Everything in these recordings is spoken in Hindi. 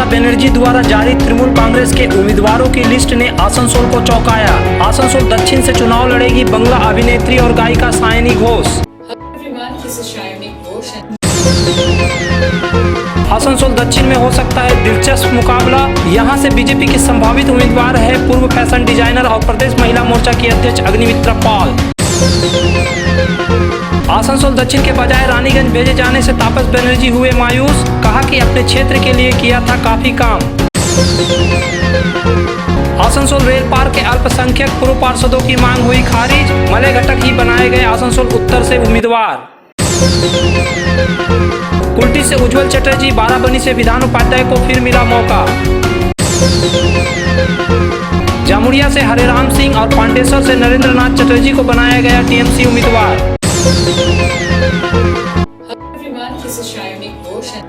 बनर्जी द्वारा जारी तृणमूल कांग्रेस के उम्मीदवारों की लिस्ट ने आसनसोल को चौंकाया। आसनसोल दक्षिण से चुनाव लड़ेगी बंगला अभिनेत्री और गायिका सायनी घोष। आसनसोल दक्षिण में हो सकता है दिलचस्प मुकाबला। यहां से बीजेपी की संभावित उम्मीदवार है पूर्व फैशन डिजाइनर और प्रदेश महिला मोर्चा की अध्यक्ष अग्निमित्रा पाल। आसनसोल दक्षिण के बजाय रानीगंज भेजे जाने से तापस बनर्जी हुए मायूस। कहा कि अपने क्षेत्र के लिए किया था काफी काम। आसनसोल रेल पार्क के अल्पसंख्यक पूर्व पार्षदों की मांग हुई खारिज। मलय घटक ही बनाए गए आसनसोल उत्तर से उम्मीदवार। कुल्टी से उज्जवल चटर्जी, बाराबनी से विधान उपाध्याय को फिर मिला मौका। जामुड़िया से हरेराम सिंह और पांडेसर से नरेंद्र नाथ चटर्जी को बनाया गया टीएमसी उम्मीदवार।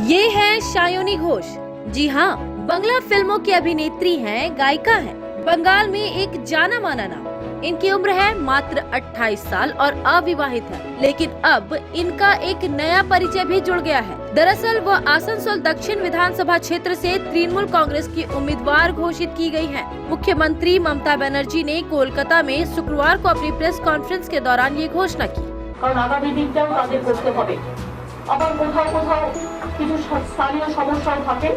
ये है सायनी घोष। जी हाँ, बंगला फिल्मों की अभिनेत्री हैं, गायिका हैं। बंगाल में एक जाना माना नाम। इनकी उम्र है मात्र 28 साल और अविवाहित है, लेकिन अब इनका एक नया परिचय भी जुड़ गया है। दरअसल वो आसनसोल दक्षिण विधानसभा क्षेत्र से तृणमूल कांग्रेस की उम्मीदवार घोषित की गई हैं। मुख्यमंत्री ममता बनर्जी ने कोलकाता में शुक्रवार को अपनी प्रेस कॉन्फ्रेंस के दौरान ये घोषणा की। आगामी दिनটাও তাদের করতে হবে। আবার কোথাও কোথাও কিছু স্থানীয় সমস্যাও থাকে।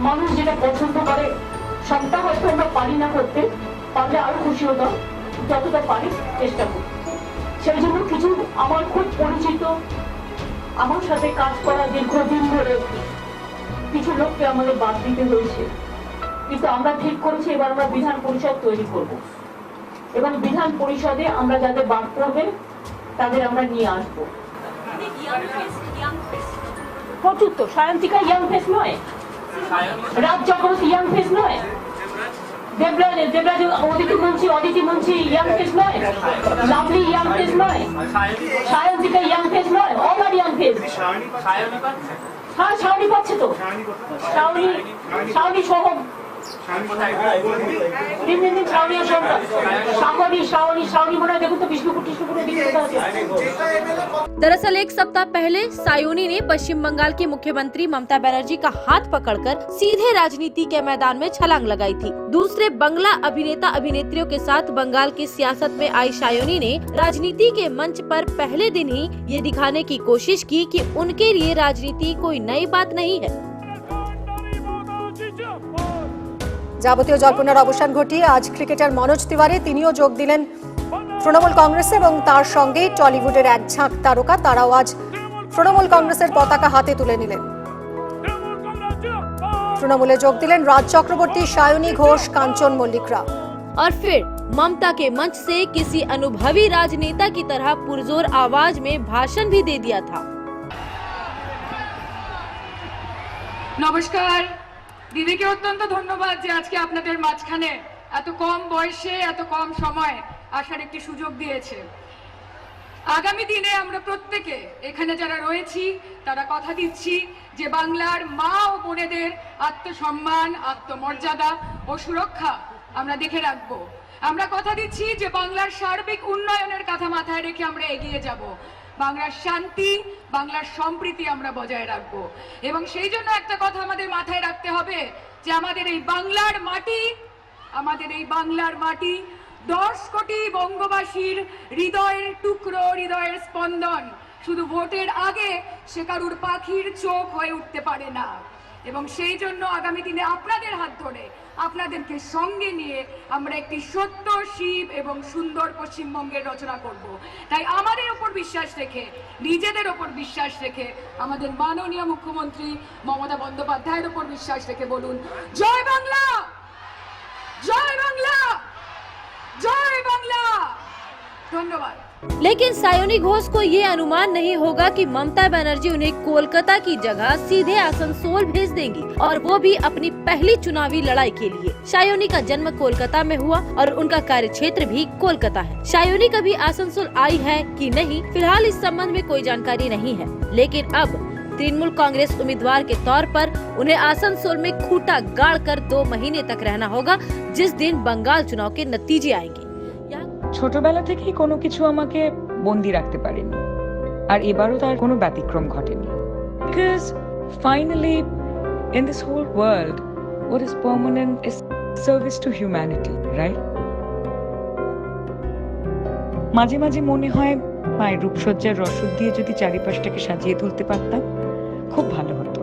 মানুষ যেটা পছন্দ করে সবটা হয়তো আমরা পারি না করতে, পারলে আরো খুশি হতাম, যতটা পারি চেষ্টা করি। সেই জন্য কিছু আমার খুব পরিচিত, আমার সাথে কাজ করা দীর্ঘদিন ধরে কিছু লোককে আমাদের বাদ দিতে হয়েছে। কিন্তু আমরা ঠিক করেছি এবার আমরা বিধান পরিষদ তৈরি করব এবং বিধান পরিষদে আমরা যাদের বাদ পড়বে তাদের আমরা নিয়ে আসবো। প্রচুর তো সায়ন্তিকা ইয়াং ফেস নয়, রাজ চক্রবর্তী ইয়াং ফেস নয়, দেবরাজ অদিতি মুন্সি ইয়াং ফেস নয়, লাভলি ইয়াং ফেস নয়, সায়ন্তিকা ইয়াং ফেস নয়, অল আর ইয়াং ফেস। হ্যাঁ, শাওনি পাচ্ছে তো, শাওনি সহ दरअसल एक सप्ताह पहले सायोनी ने पश्चिम बंगाल की मुख्यमंत्री ममता बनर्जी का हाथ पकड़कर सीधे राजनीति के मैदान में छलांग लगाई थी। दूसरे बंगला अभिनेता अभिनेत्रियों के साथ बंगाल की सियासत में आई सायोनी ने राजनीति के मंच पर पहले दिन ही ये दिखाने की कोशिश की कि उनके लिए राजनीति कोई नई बात नहीं है। যাবতীয় জল্পনার অবসান ঘটিয়ে আজ ক্রিকেটার মনোজ তিওয়ারি তিনিও যোগ দিলেন তৃণমূল কংগ্রেসে এবং তার সঙ্গে টলিউডের এক ঝাঁক তারকা তারাও আজ তৃণমূল কংগ্রেসের পতাকা হাতে তুলে নিলেন। তৃণমূলে যোগ দিলেন রাজ চক্রবর্তী, সায়নী ঘোষ, কাঞ্চন মল্লিকরা। और फिर ममता के मंच से किसी अनुभवी राजनेता की तरह पुरजोर आवाज में भाषण भी दे दिया था। नमस्कार। দিদিকে অত্যন্ত ধন্যবাদ যে আজকে আপনাদের মাঝখানে এত কম বয়সে এত কম সময় আসার একটি সুযোগ দিয়েছে। আগামী দিনে আমরা প্রত্যেকে এখানে যারা রয়েছি তারা কথা দিচ্ছি যে বাংলার মা ও বোনেদের আত্মসম্মান, আত্মমর্যাদা ও সুরক্ষা আমরা দেখে রাখবো। আমরা কথা দিচ্ছি যে বাংলার সার্বিক উন্নয়নের কথা মাথায় রেখে আমরা এগিয়ে যাব। বাংলার শান্তি, বাংলার সম্প্রীতি আমরা বজায় রাখবো এবং সেই জন্য একটা কথা আমাদের মাথায় রাখতে হবে যে আমাদের এই বাংলার মাটি 10 কোটি বঙ্গবাসীর হৃদয়ের টুকরো, হৃদয়ের স্পন্দন। শুধু ভোটের আগে সে কারুর পাখির চোখ হয়ে উঠতে পারে না এবং সেই জন্য আগামী দিনে আপনাদের হাত ধরে আপনাদেরকে সঙ্গে নিয়ে আমরা একটি সত্য, শিব এবং সুন্দর পশ্চিমবঙ্গের রচনা করব। তাই আমাদের উপর বিশ্বাস রেখে, নিজেদের উপর বিশ্বাস রেখে, আমাদের মাননীয় মুখ্যমন্ত্রী মমতা বন্দ্যোপাধ্যায়ের উপর বিশ্বাস রেখে বলুন জয় বাংলা, জয় বাংলা, জয় বাংলা। ধন্যবাদ। लेकिन सायोनी घोष को ये अनुमान नहीं होगा कि ममता बनर्जी उन्हें कोलकाता की जगह सीधे आसनसोल भेज देंगी और वो भी अपनी पहली चुनावी लड़ाई के लिए। सायोनी का जन्म कोलकाता में हुआ और उनका कार्यक्षेत्र भी कोलकाता है। सायोनी कभी आसनसोल आई है कि नहीं, फिलहाल इस संबंध में कोई जानकारी नहीं है, लेकिन अब तृणमूल कांग्रेस उम्मीदवार के तौर पर उन्हें आसनसोल में खूंटा गाड़ कर 2 महीने तक रहना होगा, जिस दिन बंगाल चुनाव के नतीजे आएंगे। ছোটবেলা থেকেই কোনো কিছু আমাকে বন্দি রাখতে পারেনি, আর এবারও তার কোনো ব্যতিক্রম ঘটেনি। Because finally In this whole world, what is permanent is service to humanity, right? মাঝে মাঝে মনে হয় মায়ের রূপসজ্জার রসদ দিয়ে যদি চারিপাশটাকে সাজিয়ে তুলতে পারতাম খুব ভালো হতো।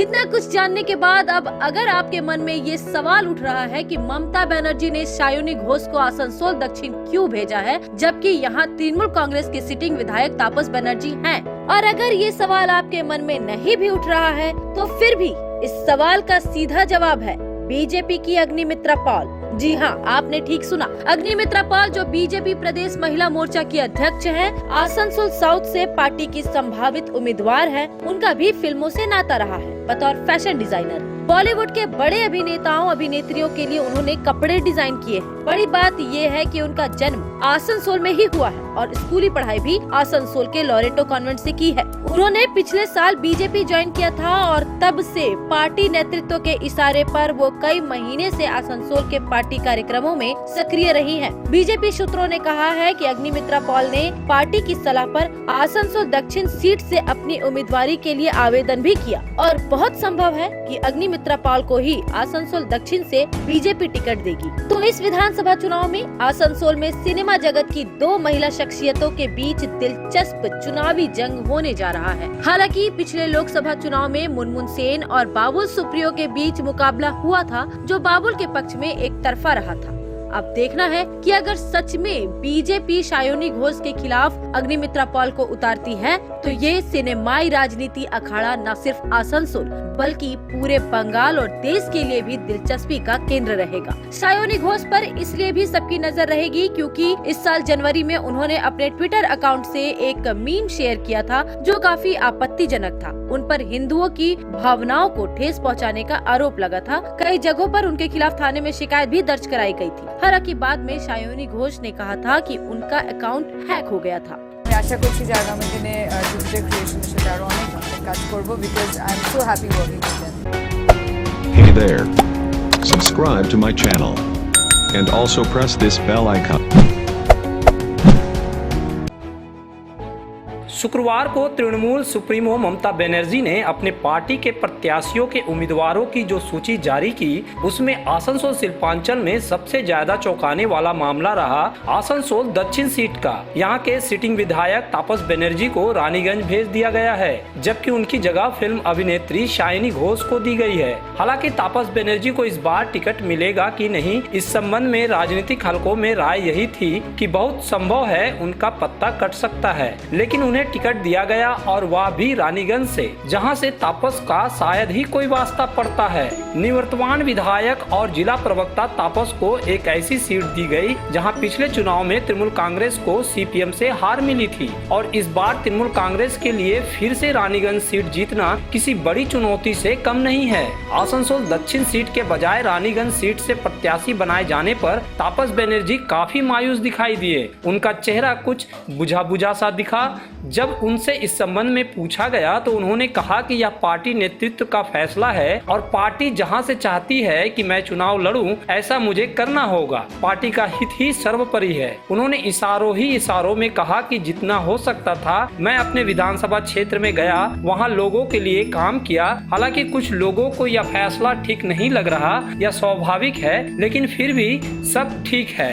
इतना कुछ जानने के बाद अब अगर आपके मन में ये सवाल उठ रहा है कि ममता बनर्जी ने सायोनी घोष को आसनसोल दक्षिण क्यों भेजा है, जबकि यहाँ तृणमूल कांग्रेस के सिटिंग विधायक तापस बनर्जी हैं, और अगर ये सवाल आपके मन में नहीं भी उठ रहा है तो फिर भी इस सवाल का सीधा जवाब है बीजेपी की अग्निमित्रा पॉल। जी हाँ, आपने ठीक सुना, अग्निमित्रा पॉल जो बीजेपी प्रदेश महिला मोर्चा की अध्यक्ष हैं, आसनसोल साउथ से पार्टी की संभावित उम्मीदवार हैं। उनका भी फिल्मों से नाता रहा है बतौर फैशन डिजाइनर। बॉलीवुड के बड़े अभिनेताओं अभिनेत्रियों के लिए उन्होंने कपड़े डिजाइन किए। बड़ी बात ये है कि उनका जन्म आसनसोल में ही हुआ है और स्कूली पढ़ाई भी आसनसोल के लॉरेटो कॉन्वेंट से की है। उन्होंने पिछले साल बीजेपी ज्वाइन किया था और तब से पार्टी नेतृत्व के इशारे पर वो कई महीने से आसनसोल के पार्टी कार्यक्रमों में सक्रिय रही हैं। बीजेपी सूत्रों ने कहा है कि अग्निमित्रा पॉल ने पार्टी की सलाह पर आसनसोल दक्षिण सीट से अपनी उम्मीदवारी के लिए आवेदन भी किया और बहुत संभव है कि अग्निमित्रा पॉल को ही आसनसोल दक्षिण से बीजेपी टिकट देगी। तो इस विधानसभा चुनाव में आसनसोल में सिनेमा जगत की दो महिला शख्सियतों के बीच दिलचस्प चुनावी जंग होने जा रहा है। हालांकि पिछले लोकसभा चुनाव में मुनमुन सेन और बाबुल सुप्रियो के बीच मुकाबला हुआ था, जो बाबुल के पक्ष में एक तरफा रहा था। अब देखना है कि अगर सच में बीजेपी सायोनी घोष के खिलाफ अग्निमित्रा पॉल को उतारती है तो ये सिनेमाई राजनीति अखाड़ा न सिर्फ आसनसोल बल्कि पूरे बंगाल और देश के लिए भी दिलचस्पी का केंद्र रहेगा। सायोनी घोष पर इसलिए भी सबकी नजर रहेगी क्योंकि इस साल जनवरी में उन्होंने अपने ट्विटर अकाउंट से एक मीम शेयर किया था जो काफी आपत्तिजनक था। उन पर हिंदुओं की भावनाओं को ठेस पहुंचाने का आरोप लगा था। कई जगहों पर उनके खिलाफ थाने में शिकायत भी दर्ज कराई गई थी। हालांकि बाद में सायोनी घोष ने कहा था कि उनका अकाउंट हैक हो गया था। আমি আশা করছি যে আগামী দিনে ডিজিটাল ক্রিয়েশনের সাথে আরো অনেক কাজ করব because I am so happy working with them. Hey there. Subscribe to my channel. And also press this bell icon. शुक्रवार को तृणमूल सुप्रीमो ममता बनर्जी ने अपने पार्टी के प्रत्याशियों के उम्मीदवारों की जो सूची जारी की, उसमें आसनसोल शिल्पांचल में सबसे ज्यादा चौंकाने वाला मामला रहा आसनसोल दक्षिण सीट का। यहाँ के सिटिंग विधायक तापस बनर्जी को रानीगंज भेज दिया गया है, जबकि उनकी जगह फिल्म अभिनेत्री सायोनी घोष को दी गई है। हालांकि तापस बनर्जी को इस बार टिकट मिलेगा कि नहीं, इस संबंध में राजनीतिक हलकों में राय यही थी कि बहुत संभव है उनका पत्ता कट सकता है, लेकिन उन्हें टिकट दिया गया और वह भी रानीगंज से, जहां से तापस का शायद ही कोई वास्ता पड़ता है। निवर्तमान विधायक और जिला प्रवक्ता तापस को एक ऐसी सीट दी गई जहां पिछले चुनाव में तृणमूल कांग्रेस को सीपीएम से हार मिली थी और इस बार तृणमूल कांग्रेस के लिए फिर से रानीगंज सीट जीतना किसी बड़ी चुनौती से कम नहीं है। आसनसोल दक्षिण सीट के बजाय रानीगंज सीट से प्रत्याशी बनाए जाने पर तापस बनर्जी काफी मायूस दिखाई दिए। उनका चेहरा कुछ बुझा बुझा सा दिखा। जब उनसे इस संबंध में पूछा गया तो उन्होंने कहा कि यह पार्टी नेतृत्व का फैसला है और पार्टी जहां से चाहती है कि मैं चुनाव लड़ूं, ऐसा मुझे करना होगा। पार्टी का हित ही सर्वोपरि है। उन्होंने इशारों में कहा कि जितना हो सकता था मैं अपने विधानसभा क्षेत्र में गया, वहां लोगों के लिए काम किया। हालांकि कुछ लोगों को यह फैसला ठीक नहीं लग रहा, यह स्वाभाविक है, लेकिन फिर भी सब ठीक है।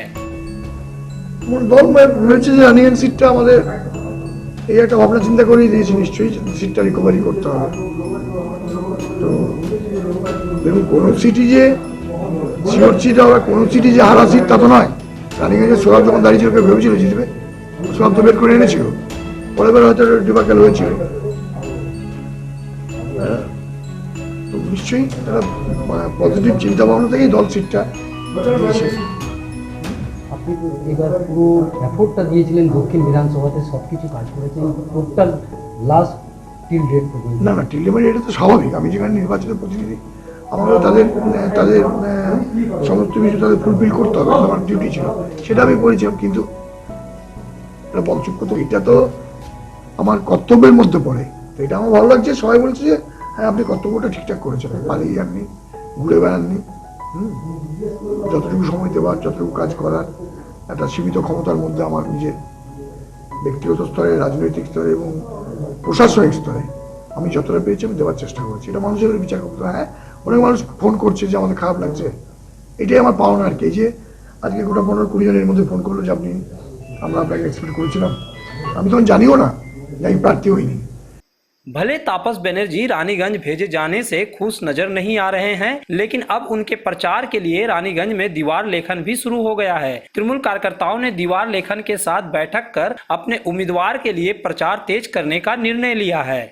এই একটা ভাবনা চিন্তা করেই দিয়েছি, নিশ্চয়ই সিটটা রিকভারি করতে হবে। তো দেখুন, কোনো সিটি যে শিওর সিট হবে, কোনো সিটি যে হারা সিট তা তো নয়। রানিগঞ্জে সোহাগ যখন দাঁড়িয়েছিল কেউ ভেবেছিল জিতবে? সোহাগ তো বের করে এনেছিল, পরের বার হয়তো ডিবাকেল হয়েছিল। তো নিশ্চয়ই একটা পজিটিভ চিন্তা ভাবনা থেকেই দল সিটটা দিয়েছে। আপনি এবার পুরো এফোর্টটা দিয়েছিলেন দক্ষিণ বিধানসভাতে, সবকিছু কাজ করেছেন টোটাল লাস্ট টিল ডেট পর্যন্ত। না টিল ডেট এটা তো স্বাভাবিক। আমি যেখানে নির্বাচিত প্রতিনিধি, আমাকে তাদের সমস্ত কিছু তাদের ফুলফিল করতে হবে, আমার ডিউটি ছিল, সেটা আমি করেছিলাম। কিন্তু এটা বলচুক্য তো, এটা তো আমার কর্তব্যের মধ্যে পড়ে। তো এটা আমার ভালো লাগছে, সবাই বলছে যে হ্যাঁ আপনি কর্তব্যটা ঠিকঠাক করেছেন, পালিয়ে যাননি, ঘুরে বেড়াননি। যতটুকু সময় দেওয়ার, যতটুকু কাজ করার একটা সীমিত ক্ষমতার মধ্যে আমার নিজের ব্যক্তিগত স্তরে, রাজনৈতিক স্তরে এবং প্রশাসনিক স্তরে আমি যতটা পেয়েছি আমি দেওয়ার চেষ্টা করছি, এটা মানুষের বিচার করতে। হ্যাঁ, অনেক মানুষ ফোন করছে যে আমাদের খারাপ লাগছে, এটাই আমার পাওনা আর কি। এই যে আজকে গোটা 15-20 জনের মধ্যে ফোন করলো যে আমরা আপনাকে এক্সপেক্ট করেছিলাম, আমি তখন জানিও না যে আমি প্রার্থী হইনি। भले तापस बनर्जी रानीगंज भेजे जाने से खुश नजर नहीं आ रहे हैं, लेकिन अब उनके प्रचार के लिए रानीगंज में दीवार लेखन भी शुरू हो गया है। तृणमूल कार्यकर्ताओं ने दीवार लेखन के साथ बैठक कर अपने उम्मीदवार के लिए प्रचार तेज करने का निर्णय लिया है।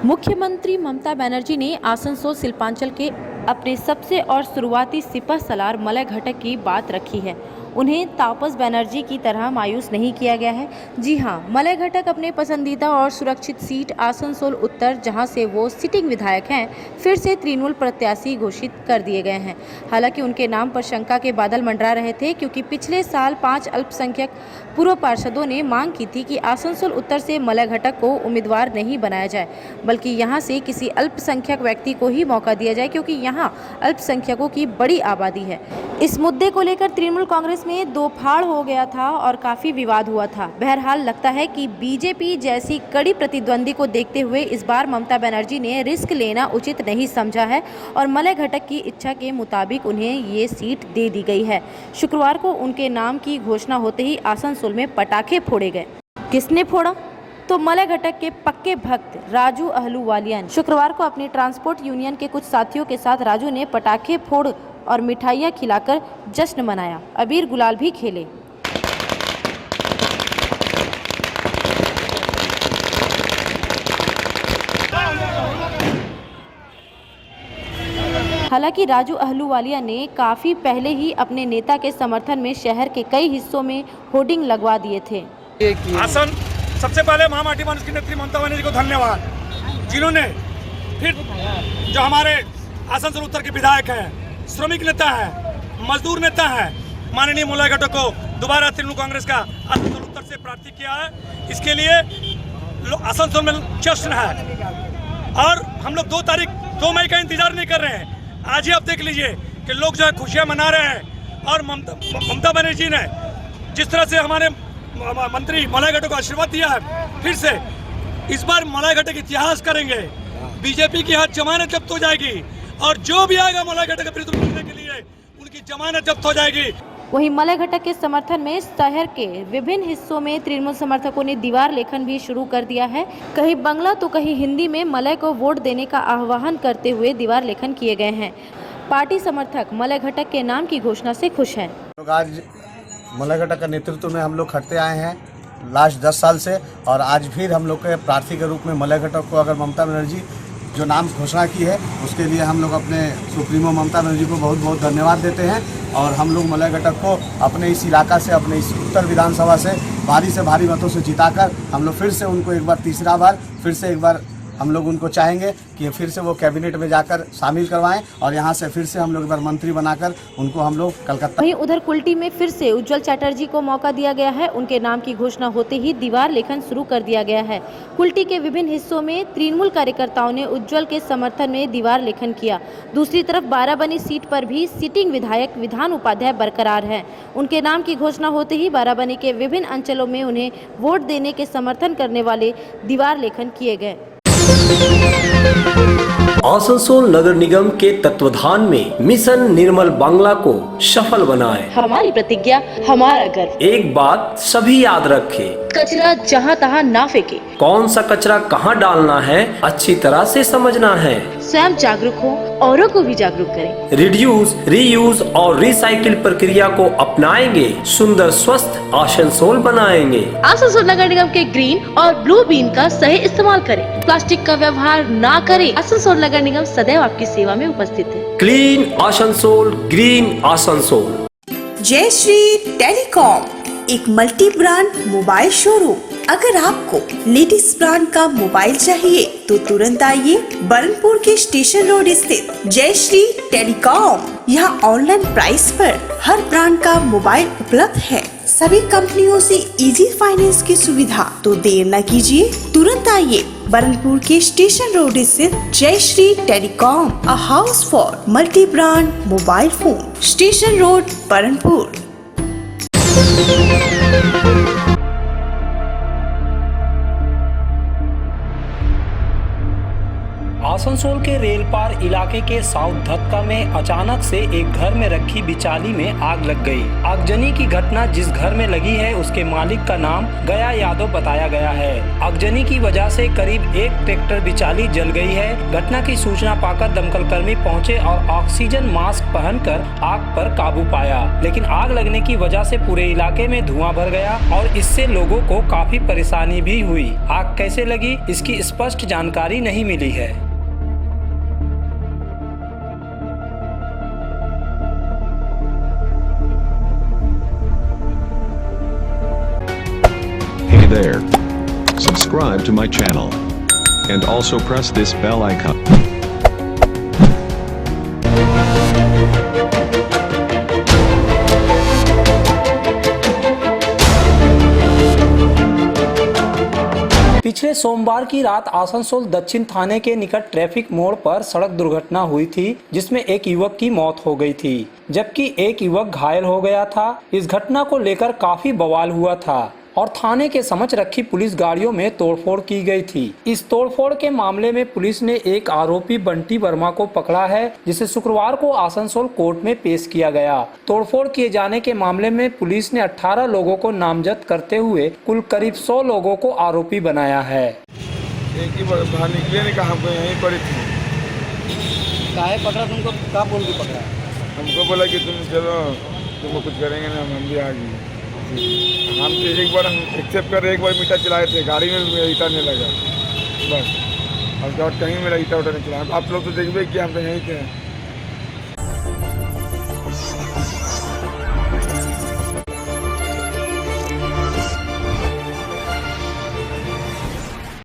मुख्यमंत्री ममता बनर्जी ने आसनसोल शिल्पांचल के अपने सबसे और शुरुआती सिपह सलार मलय घटक की बात रखी है। उन्हें तापस बनर्जी की तरह मायूस नहीं किया गया है। जी हां, मलय घटक अपने पसंदीदा और सुरक्षित सीट आसनसोल उत्तर, जहां से वो सिटिंग विधायक हैं, फिर से तृणमूल प्रत्याशी घोषित कर दिए गए हैं। हालांकि उनके नाम पर शंका के बादल मंडरा रहे थे, क्योंकि पिछले साल 5 अल्पसंख्यक पूर्व पार्षदों ने मांग की थी कि आसनसोल उत्तर से मलय घटक को उम्मीदवार नहीं बनाया जाए, बल्कि यहां से किसी अल्पसंख्यक व्यक्ति को ही मौका दिया जाए, क्योंकि यहां अल्पसंख्यकों की बड़ी आबादी है। इस मुद्दे को लेकर तृणमूल कांग्रेस में दो फाड़ हो गया था और काफी विवाद हुआ था। बहरहाल लगता है कि बीजेपी जैसी कड़ी प्रतिद्वंदी को देखते हुए इस बार ममता बनर्जी ने रिस्क लेना उचित नहीं समझा है और मलय घटक की इच्छा के मुताबिक उन्हें ये सीट दे दी गई है। शुक्रवार को उनके नाम की घोषणा होते ही आसनसोल में पटाखे फोड़े गए। किसने फोड़ा? तो मलय घटक के पक्के भक्त राजू अहलूवालिया ने। शुक्रवार को अपनी ट्रांसपोर्ट यूनियन के कुछ साथियों के साथ राजू ने पटाखे फोड़ और मिठाइयाँ खिलाकर जश्न मनाया, अबीर गुलाल भी खेले। हालांकि राजू अहलूवालिया ने काफी पहले ही अपने नेता के समर्थन में शहर के कई हिस्सों में होर्डिंग लगवा दिए थे। सबसे पहले महामाटी मानुष की नेत्री ममता बनर्जी को धन्यवाद, जिन्होंने फिर जो हमारे आसनसोल उत्तर के विधायक हैं, श्रमिक नेता हैं, मजदूर नेता हैं, माननीय मलय घटक को दोबारा तृणमूल कांग्रेस का आसनसोल उत्तर से प्रार्थी किया है। इसके लिए आसनसोल में जश्न है और हम लोग 2 मई का इंतजार नहीं कर रहे हैं। आज ही आप देख लीजिए कि लोग जो है खुशियाँ मना रहे हैं और ममता बनर्जी ने जिस तरह से हमारे मंत्री मलय घटक को आशीर्वाद दिया है, फिर से इस बार मलय घटक इतिहास करेंगे। बीजेपी की हाथ जमानत जब्त हो जाएगी और जो भी आएगा मलय घटक के विरुद्ध बोलने के लिए उनकी जमानत जब्त हो जाएगी। वहीं मलय घटक के समर्थन में शहर के विभिन्न हिस्सों में तृणमूल समर्थकों ने दीवार लेखन भी शुरू कर दिया है। कहीं बांग्ला तो कहीं हिंदी में मलय को वोट देने का आह्वान करते हुए दीवार लेखन किए गए हैं। पार्टी समर्थक मलय घटक के नाम की घोषणा से खुश हैं। आज मलय घटक का नेतृत्व में हम लोग खटते आए हैं लास्ट 10 साल से, और आज फिर हम लोग के प्रार्थी के रूप में मलय घटक को अगर ममता बनर्जी जो नाम घोषणा की है उसके लिए हम लोग अपने सुप्रीमो ममता बनर्जी को बहुत बहुत धन्यवाद देते हैं। और हम लोग मलय घटक को अपने इस इलाका से, अपने इस उत्तर विधानसभा से भारी मतों से जिताकर हम लोग फिर से उनको एक बार, तीसरा बार फिर से एक बार हम लोग उनको चाहेंगे कि फिर से वो कैबिनेट में जाकर शामिल करवाएं और यहाँ से फिर से हम लोग एक बार मंत्री बनाकर उनको हम लोग कलकत्ता। वहीं उधर कुल्टी में फिर से उज्जवल चैटर्जी को मौका दिया गया है। उनके नाम की घोषणा होते ही दीवार लेखन शुरू कर दिया गया है। कुल्टी के विभिन्न हिस्सों में तृणमूल कार्यकर्ताओं ने उज्जवल के समर्थन में दीवार लेखन किया। दूसरी तरफ बाराबनी सीट पर भी सिटिंग विधायक विधान उपाध्याय बरकरार हैं। उनके नाम की घोषणा होते ही बाराबनी के विभिन्न अंचलों में उन्हें वोट देने के समर्थन करने वाले दीवार लेखन किए गए। आसनसोल नगर निगम के तत्वाधान में मिशन निर्मल बांग्ला को सफल बनाएं। हमारी प्रतिज्ञा, हमारा गर्व। एक बात सभी याद रखें, कचरा जहाँ तहाँ ना फेंके। कौन सा कचरा कहाँ डालना है अच्छी तरह से समझना है। स्वयं जागरूक हो, औरों को भी जागरूक करें। रिड्यूस, रीयूज और रिसाइकिल प्रक्रिया को अपनाएंगे, सुंदर स्वस्थ आसनसोल बनाएंगे। आसनसोल नगर निगम के ग्रीन और ब्लू बीन का सही इस्तेमाल करें। प्लास्टिक का व्यवहार ना करें। आसनसोल नगर निगम सदैव आपकी सेवा में उपस्थित है। Clean Asansol, green Asansol. जय श्री टेलीकॉम, एक मल्टी ब्रांड मोबाइल शोरूम। अगर आपको लेटेस्ट ब्रांड का मोबाइल चाहिए तो तुरंत आइए बरनपुर के स्टेशन रोड स्थित जय श्री टेलीकॉम। यहाँ ऑनलाइन प्राइस पर हर ब्रांड का मोबाइल उपलब्ध है। सभी कंपनियों से इजी फाइनेंस की सुविधा। तो देर न कीजिए, तुरंत आइए बरनपुर के स्टेशन रोड स्थित जय Shri telecom, a house for multi brand mobile phone, station road Burnpur. Asansol के रेलपार इलाके के साउथ धक्का में अचानक से एक घर में रखी बिचाली में आग लग गई। आगजनी की घटना जिस घर में लगी है उसके मालिक का नाम गया यादव बताया गया है। आगजनी की वजह से करीब एक ट्रैक्टर बिचाली जल गई है। घटना की सूचना पाकर दमकल कर्मी पहुंचे और ऑक्सीजन मास्क पहनकर आग पर काबू पाया, लेकिन आग लगने की वजह से पूरे इलाके में धुआं भर गया और इससे लोगों को काफी परेशानी भी हुई। आग कैसे लगी इसकी स्पष्ट जानकारी नहीं मिली है। Hey there. Subscribe to my channel. And also press this bell icon. पिछले सोमवार की रात आसनसोल दक्षिण थाने के निकट ट्रैफिक मोड़ पर सड़क दुर्घटना हुई थी, जिसमें एक युवक की मौत हो गई थी जबकि एक युवक घायल हो गया था। इस घटना को लेकर काफी बवाल हुआ था और थाने के समक्ष रखी पुलिस गाड़ियों में तोड़फोड़ की गई थी। इस तोड़फोड़ के मामले में पुलिस ने एक आरोपी बंटी वर्मा को पकड़ा है, जिसे शुक्रवार को आसनसोल कोर्ट में पेश किया गया। तोड़फोड़ किए जाने के मामले में पुलिस ने 18 लोगों को नामजद करते हुए कुल करीब 100 लोगों को आरोपी बनाया है। एक ही बाहर निकले ने कहा हमको यहीं पर थी। काहे पकड़ा तुमको? क्या बोल के पकड़ा? हमको बोला कि तुम चलो, तुमको कुछ करेंगे ना, हम भी आ गए। हम तो एक बार हम एक्सेप्ट कर रहे, एक बार मीटर चलाए थे, गाड़ी में ईटा नहीं लगा बस। अब कहीं मेरा ईटा उठा नहीं चला। आप लोग तो देखिए कि हम तो यहीं थे।